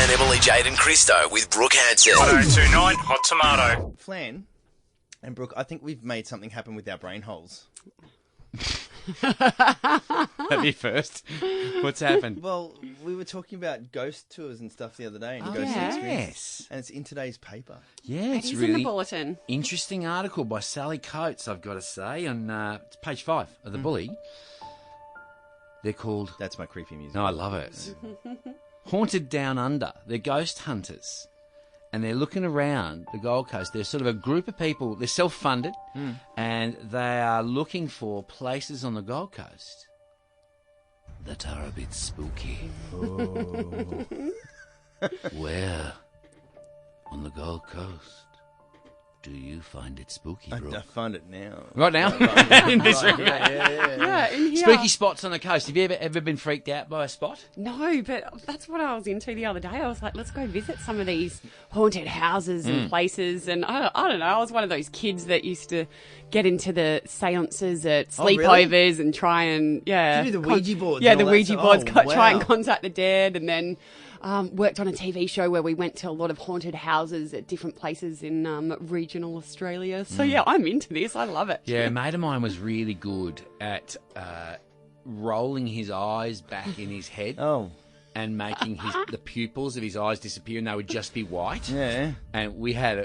Flan, Emily, Jade and Christo with Brooke Hanson. 1029 Hot Tomato. Flan and Brooke, I think we've made something happen with our brain holes. Have you first? What's happened? Well, we were talking about ghost tours and stuff the other day and ghost yes. experience. And it's in today's paper. Yeah, it's It is really in the bulletin. interesting article by Sally Coates, I've got to say, on it's page 5 of The Bully. They're called... That's my creepy music. No, I love it. Haunted Down Under. They're ghost hunters. And they're looking around the Gold Coast. They're sort of a group of people. They're self-funded. And they are looking for places on the Gold Coast that are a bit spooky. Where on the Gold Coast do you find it spooky, Brooke? I find it now. Right now? In this room. Yeah, in here. Spooky spots on the coast. Have you ever been freaked out by a spot? No, but that's what I was into the other day. I was like, let's go visit some of these haunted houses and places. And I don't know, I was one of those kids that used to get into the seances at sleepovers and try and, Did you do the Ouija boards? Yeah, and the all that Ouija stuff? boards, Oh, try and wow. contact the dead, and then worked on a TV show where we went to a lot of haunted houses at different places in regional Australia. So, yeah, I'm into this. I love it. Yeah, a mate of mine was really good at rolling his eyes back in his head Oh, and making the pupils of his eyes disappear, and they would just be white. yeah. And we had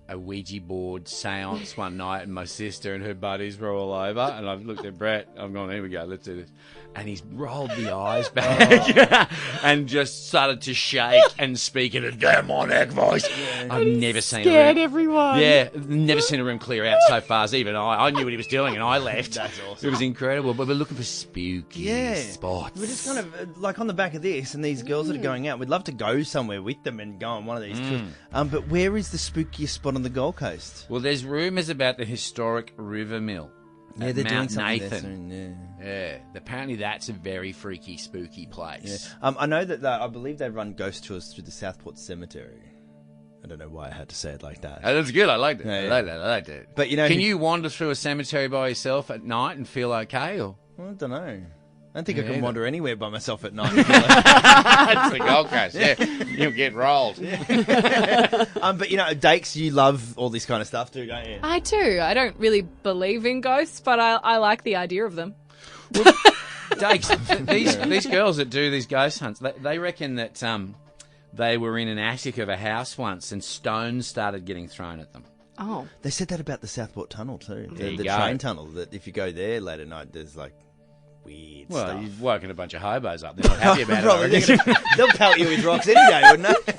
a Ouija board seance one night, and my sister and her buddies were all over, and I've looked at Brett, I'm going, here we go, let's do this. And he's rolled the eyes back and just started to shake and speak in a demonic voice. I've never seen Scared a room. everyone. Yeah, never seen a room clear out so fast. Even I knew what he was doing, and I left. That's awesome. It was incredible. But we're looking for spooky spots. We're just kind of like on the back of this, and these girls that are going out, we'd love to go somewhere with them and go on one of these tours. But where is the spookiest spot on the Gold Coast? Well, there's rumours about the historic river mill. Yeah, at they're doing Mount something Nathan. there soon, yeah. Yeah, apparently that's a very freaky, spooky place. I know that I believe they run ghost tours through the Southport Cemetery. I don't know why I had to say it like that. Oh, that's good. I liked it. Yeah, I yeah. liked it. I liked it. But you know, can you wander through a cemetery by yourself at night and feel okay? Or I don't know. I don't think I Yeah, can either. wander anywhere by myself at night. that's the Gold Coast. Yeah, you'll get rolled. But you know, Dakes, you love all this kind of stuff too, don't you? I do. I don't really believe in ghosts, but I like the idea of them. Dakes, these girls that do these ghost hunts, they reckon that they were in an attic of a house once and stones started getting thrown at them. Oh. They said that about the Southport Tunnel too. There you The go. train tunnel. That if you go there late at night, there's like weird Well, stuff. you've woken a bunch of hobos up. They're not happy about it. I Probably, reckon. they'll pelt you with rocks any day, wouldn't they?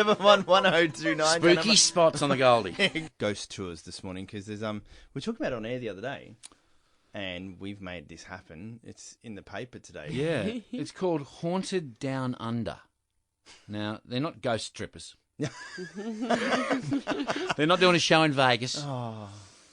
5571102.9. Spooky spots on the Goldie. Ghost tours this morning because there's we were talking about it on air the other day, and we've made this happen. It's in the paper today. Yeah, it's called Haunted Down Under. Now, they're not ghost strippers. They're not doing a show in Vegas.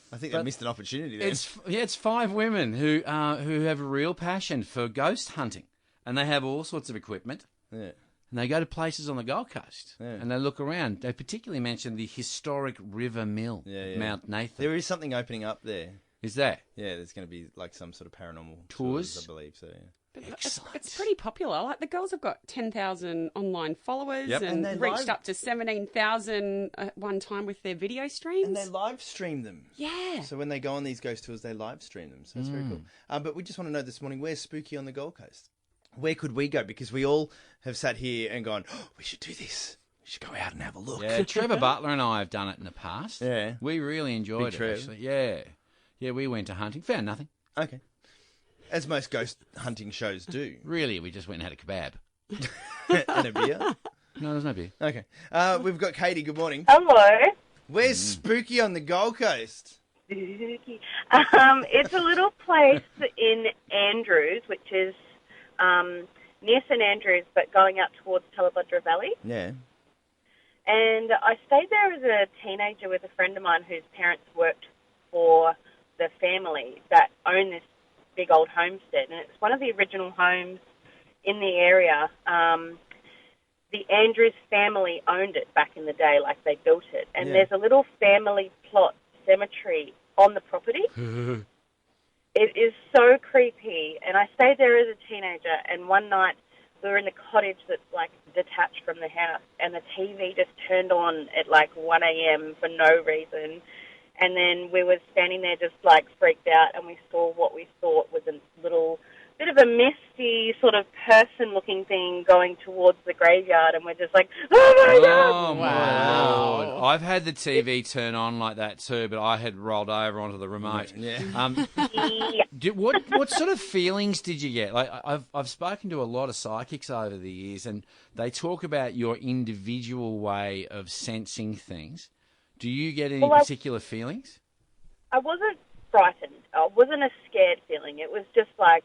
I think they missed an opportunity there. It's 5 women who have a real passion for ghost hunting, and they have all sorts of equipment. Yeah. And they go to places on the Gold Coast, Yeah. and they look around. They particularly mention the historic river mill, Yeah. Mount Nathan. There is something opening up there. Is that? Yeah, there's going to be like some sort of paranormal Tours? I believe so. Yeah. Excellent. It's pretty popular. Like the girls have got 10,000 online followers Yep. and And they reached live- up to 17,000 at one time with their video streams. And they live stream them. Yeah. So when they go on these ghost tours, they live stream them. So it's very cool. But we just want to know this morning, where's spooky on the Gold Coast? Where could we go? Because we all have sat here and gone, oh, we should do this. We should go out and have a look. Yeah, Trevor Butler and I have done it in the past. Yeah. We really enjoyed Big it, Trev. actually. Yeah. Yeah, we went to hunting. Found nothing. Okay. As most ghost hunting shows do. Really, we just went and had a kebab. And a beer. No, there's no beer. Okay. We've got Katie. Good morning. Hello. Where's spooky on the Gold Coast? It's a little place in Andrews, which is near St Andrews, but going out towards Tallabudra Valley. Yeah. And I stayed there as a teenager with a friend of mine whose parents worked for the family that owned this big old homestead. And it's one of the original homes in the area. The Andrews family owned it back in the day, like they built it. And Yeah. there's a little family plot cemetery on the property. It is so creepy. And I stayed there as a teenager, and one night we were in the cottage that's like detached from the house, and the TV just turned on at like 1 a.m. for no reason. And then we were standing there just like freaked out, and we saw what we thought was a little bit of a misty sort of person-looking thing going towards the graveyard, and we're just like, oh my God! Oh, my Lord. I've had the TV turn on like that too, but I had rolled over onto the remote. Yeah. Yeah. What sort of feelings did you get? Like I've spoken to a lot of psychics over the years, and they talk about your individual way of sensing things. Do you get any particular feelings? I wasn't frightened. It wasn't a scared feeling. It was just like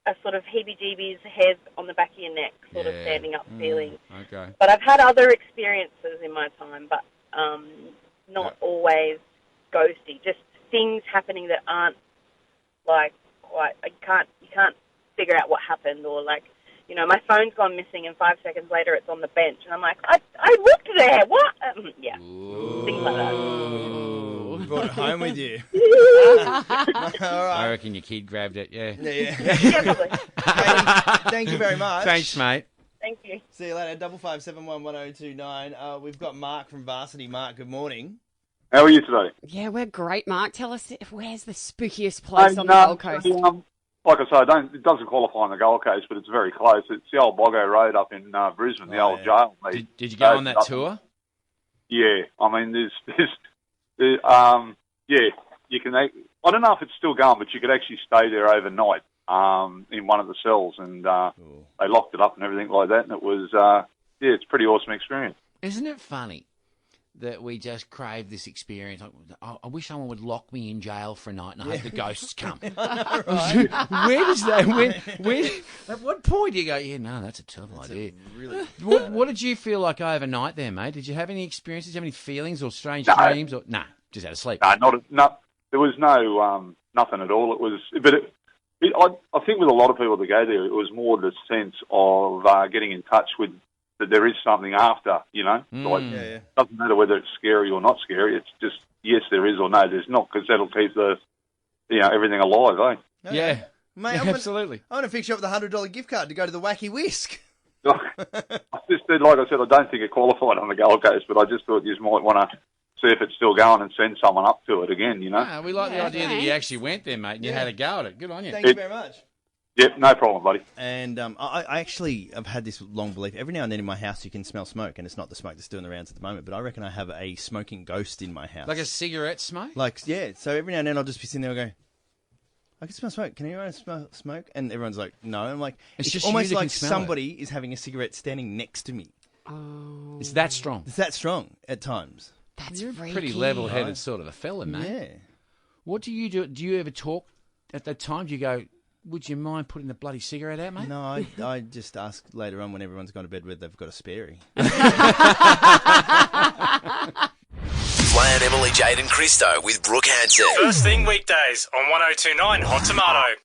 a sort of heebie-jeebies, hairs on the back of your neck sort of standing up feeling. Okay. But I've had other experiences in my time, but not always ghosty. Just things happening that aren't like quite. You can't figure out what happened, or like, you know, my phone's gone missing, and 5 seconds later it's on the bench, and I'm like, I looked there. What? Yeah, things like that. You brought it home with you. All right. I reckon your kid grabbed it. Yeah. Yeah, probably. Thank you very much. Thanks, mate. Thank you. See you later. 55711029. We've got Mark from Varsity. Mark, good morning. How are you today? Yeah, we're great, Mark. Tell us, where's the spookiest place on the Gold Coast? Like I say, it doesn't qualify on the Gold Coast, but it's very close. It's the old Boggo Road up in Brisbane, the old jail. Did you go on that tour? Yeah, I mean, you can. I don't know if it's still going, but you could actually stay there overnight in one of the cells, and they locked it up and everything like that. And it was, it's a pretty awesome experience. Isn't it funny that we just crave this experience? I wish someone would lock me in jail for a night and I hope the ghosts come. Where does that? Where? At what point do you go? Yeah, no, that's a terrible idea. What did you feel like overnight there, mate? Did you have any experiences? Did you have any feelings or strange dreams? Or just out of sleep. No, there was no nothing at all. It was, but I think with a lot of people that go there, it was more the sense of getting in touch with that there is something after, you know. It doesn't matter whether it's scary or not scary. It's just yes, there is, or no, there's not, because that'll keep everything alive, eh? Okay. Yeah, mate. absolutely. I want to fix you up with a $100 gift card to go to the Wacky Whisk. I just did, like I said, I don't think it qualified on the Gold Coast, but I just thought you might want to see if it's still going and send someone up to it again, you know. We like the idea that you actually went there, mate, and you had a go at it. Good on you. Thank you very much. Yep, no problem, buddy. And I actually have had this long belief. Every now and then in my house you can smell smoke, and it's not the smoke that's doing the rounds at the moment, but I reckon I have a smoking ghost in my house. Like a cigarette smoke? So every now and then I'll just be sitting there and go, I can smell smoke. Can anyone smell smoke? And everyone's like, no. I'm like, it's just almost you that like can smell somebody is having a cigarette standing next to me. Oh, It's that strong. It's that strong at times. that's You're freaky. pretty level-headed sort of a fella, mate. Yeah. What do you do? Do you ever talk at that time? Do you go, would you mind putting the bloody cigarette out, mate? No, I just ask later on when everyone's gone to bed whether they've got a sparey. Flan, Emily, Jade and Christo with Brooke Hansen. First thing weekdays on 1029 Hot Tomato.